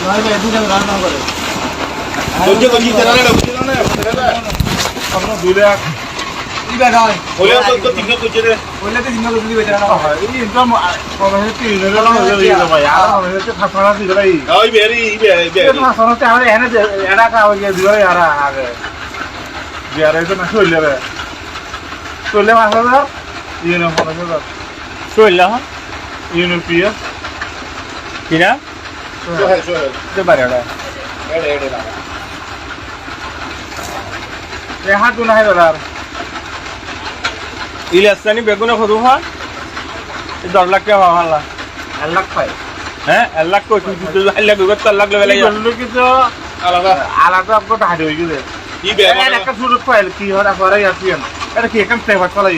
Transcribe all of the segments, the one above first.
Kunci kunci jalan ada kunci mana? আপনার 2 লাখ কি বেটা হয় Boleh তো তিনটা kunci deh. বললে তো জিনিস বুঝলি বেটা না এই ইনকাম কমাইতে 3000 টাকা হয়ে গেল ভাই আর আমাদের খাসনা দিতে ভাই Oh ibe. এই খাসনাতে আমরা এনে এডা খাওয়া গিয়ে দিই আর আগে বিয়ারে তো না হইলে রে হইলে 5000 ইউনো 5000 চললা হ্যাঁ ইউরোপিয়া কিনা Sohel. তে পারে ওটা Ada lah. এই হাত গুনা হয় দাদা ইলাস্তানি বেগুনে কত হয় 10 লাখ টাকা ভালো 1 লাখ পাই হ্যাঁ 1 লাখ কই তুই 1 লাখ গত 1 লাখ লেভেলে বললো কি তো Alah. আলাদা আপকো টাকা হয়ে গেছে Ibe. একটা সুযোগ পাইল কি হয় করে আসিয়েন এটা কি এখন সেভ চালাই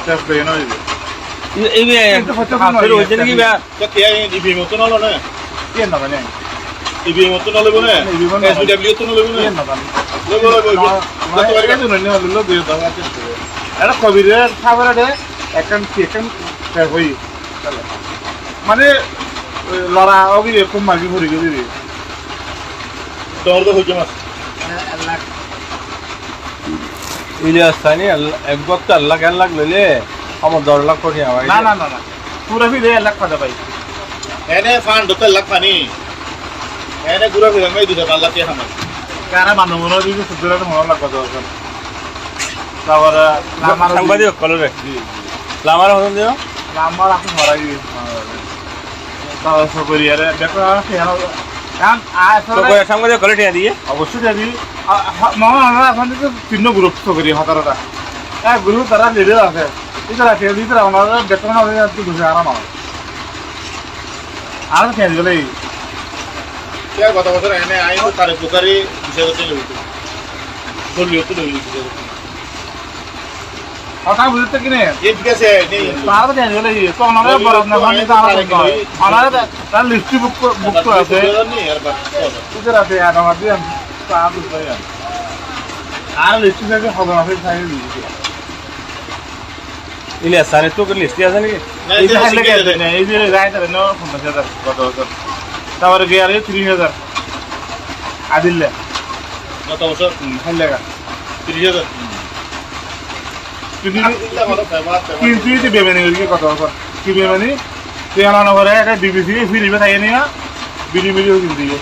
সেভ দেই না এই হাতের হইছে নাকি বা Kau kiai ibe motor nol na. কি না মানে Ibe motor nol lebih na. SBW tu nol lebih কি na. না মানে Lebih. মানে এটা তো নয় হলো দুই দাও আছে এটা কবিরের খাবারে এখন কি এখন সেভ হই মানে লড়া ওগি এরকম মাগি ভরে গেছে রে Dor tu hujan mas. 1 lakh ইলাস্তানি এক গত 1 লাখ লইলে আমার 10 লাখ কোটি আমার না না না না পুরো ফিরে 1 লাখ পাতা ভাই Ene fan dokter lak pani. Ene gura bilang mai di depan lak ya hamil. কারা মানুষ মনে হয় যে সুন্দর মনে লাগ কথা আছে তারপর আমার সাংবাদিক কলরে লামার হন দিও আমার আপনি মারা গিয়ে তারপর সবরিয়ারে দেখো কারণ তো আসলে কই সাংবাদিক কলরে টিয়া দিয়ে অবশ্যই যাবি মনে হয় এখন তো তিন গ্রুপ সবরি হাতারটা এক গ্রুপ তারা লিডার আছে এটা রাখে লিডার ওনারা বেতন হবে আর দুশো আরাম হবে আর খেয়ে গেলে Ya kota kota ene ayo tu tarik bukari bisa betul lebih. Boleh tu lebih bisa. কথা বুঝতে কিনে Ye juga sih ni. তারা খেয়ে গেলে তো ওনারা বড় না মানে তো ওনারা তার লিস্টি বুক তো আছে Ni ya pak. ইদার আছে আর আমার দিয়ে পাঁচ রুপিয়া আর লিস্টি থেকে হবে না ফের খাই দিয়েছি ইলাস্তানি তো লিস্ট আছে নাকি Nah এই itu যে hasil লেগে kita. আছে এই যে গাইতে না 50,000 কত বছর তারপরে গিয়ে 3000 আদিল্লে Kata usah. হাইলেগা Jadi ada. কিন্তু Kita kalau hebat. কিন্তু এই বেবেনি কি কত বছর কি বেবেনি তুই আনা করে একটা বিবিসি ফিরিবে তাই নিয়া বিডি মিলিও কিন্তু দিয়ে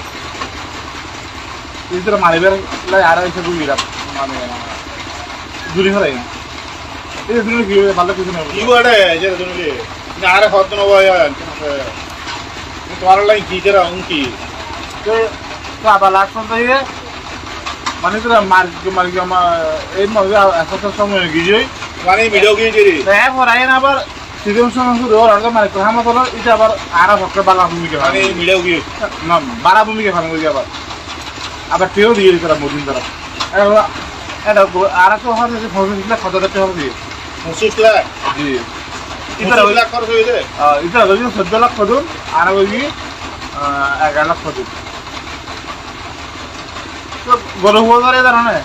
এই তোর মারিবার লাই আর এসে গুলি রাখ মানে গুলি হলাই এই দুটো কি ভালো কিছু না Ibu ada je tu ni. Ni ada hot tu nawa ya. Ni তোমার লাইন কি জরা উনকি তো আবার লাস্ট পর্যন্ত মানে তোর মার্গ এই মধ্যে এত সময় গিয়ে মানে ভিডিও কি করি এক হরাই না আবার সিজন সময় শুরু হওয়ার আগে মানে তোর হামা তোর এটা আবার আরা ভক্ত বালা ভূমিকা মানে ভিডিও কি না বারা ভূমিকা ফান করি আবার তেও দিয়ে দিতে মদিন দ্বারা এটা আর তো হয় যে ফসল দিলে খদর দিতে হবে মুসুকলা জি এটা লাখ খরচ হইছে এটা যদি 14 লাখ খদুন আর ওই 11 লাখ খদুন তো গরু হওয়ার এ ধরনে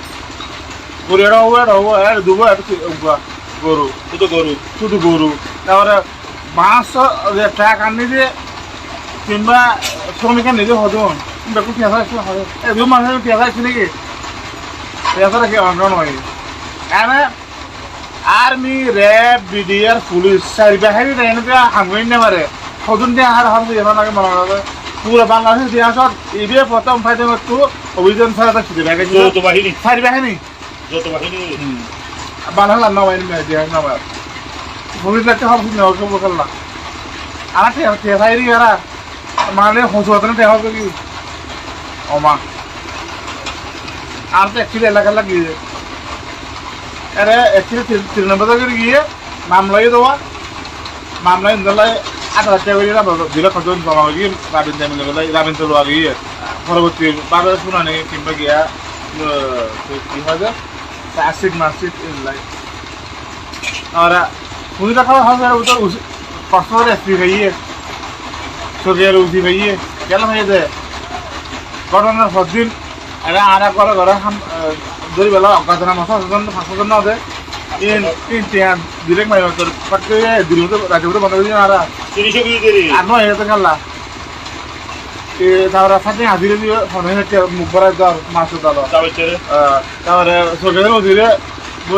গরুটা হবো আর দুবো গরু শুধু গরু শুধু গরু তারপরে মাছ ট্রাক আনি দিয়ে কিংবা শ্রমিকের নিজে হদুন কিংবা একটু পেঁচা আসলে হবে দু মানুষের পেঁচা আসছে নাকি পেঁচাটা কি অন্য নয় এনে আর্মি র্যাব বিডিআর পুলিশ চারিবাহারি এনেকে হাঙ্গুই নেমারে সদন দিয়ে আহার হার এখন আগে মনে হবে পুরো বাংলাদেশের ইতিহাসত ইবে প্রথম ফাইটিং একটু অভিযান ছাড়া ছুটি থাকে যৌথ বাহিনী চারিবাহিনী যৌথ বাহিনী বাংলা নামাই ইতিহাস নামায় পুলিশ লাগতে সব নেওয়া বকাল না আর ঠেসাইরি এরা মানে হসু হতো না ঠেকা কি অমা আর তো অ্যাকচুয়ালি এলাকা লাগিয়ে আরে অ্যাকচুয়ালি 3 নম্বর করে গিয়ে মামলায় দেওয়া মামলায় ইন্দালায় 8 লাখ টাকা করে দিলে কত জমা গিয়ে রাবিন জামিন গেলে রাবিন তো লওয়া গিয়ে পরবর্তী বাবা শুনানি কিংবা গিয়া কি হয় যে অ্যাসিড মাসিড লাই আর পুরি টাকা হয় উত্তর কষ্ট করে এসপি ভাইয়ে সরিয়ার উঠি ভাইয়ে কেন হয়ে ঘটনার সদিন এটা আনা করে ঘরে ধরি বেলা অজ্ঞাতনা মাছ 500 না দেয় ডিরেক্ট মারি তোর পাটকে দিল তো রাজপুরে বন্ধ করে আর 300 কি করি আর নয় এটা খেলা তারপরে সাথে হাজিরে দিয়ে ফোনে মুখ ভরাই দেওয়ার মাছ দাও তারপরে তারপরে সরকারের অধীরে